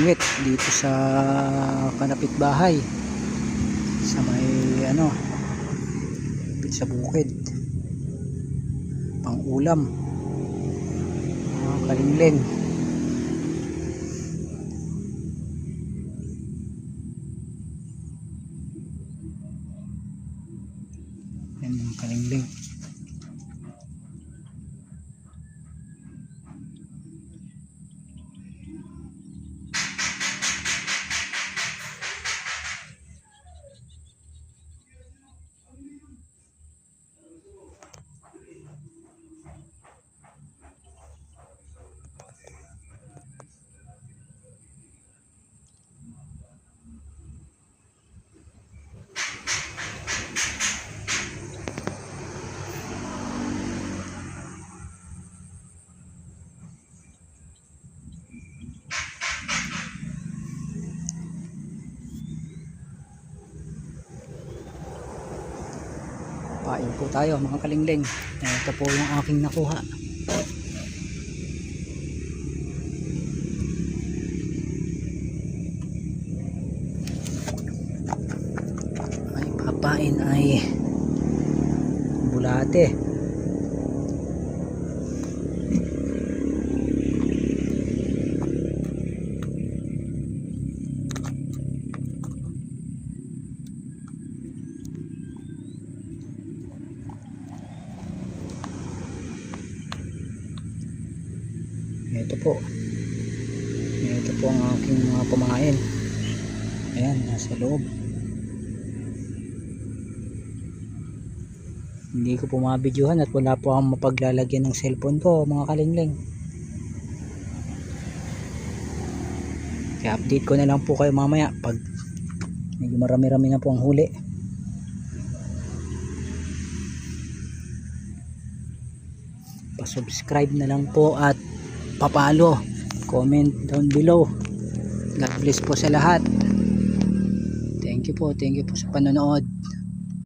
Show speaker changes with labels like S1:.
S1: singwit dito sa kanapit bahay sa may sa bukid, pang ulam, kalingling. Yan mga kalingling. Pain po tayo mga kalingling. Ito po yung aking nakuha. Ay papain ay bulate. Ito po ang aking mga pamain. Ayan, nasa loob. Hindi ko po mabidyohan at wala po akong mapaglalagyan ng cellphone ko mga kalingling. Kaya update ko na lang po kayo mamaya pag medyo marami-rami na po ang huli. Pa-subscribe na lang po at papalo, comment down below. God bless po sa lahat. Thank you po sa panonood.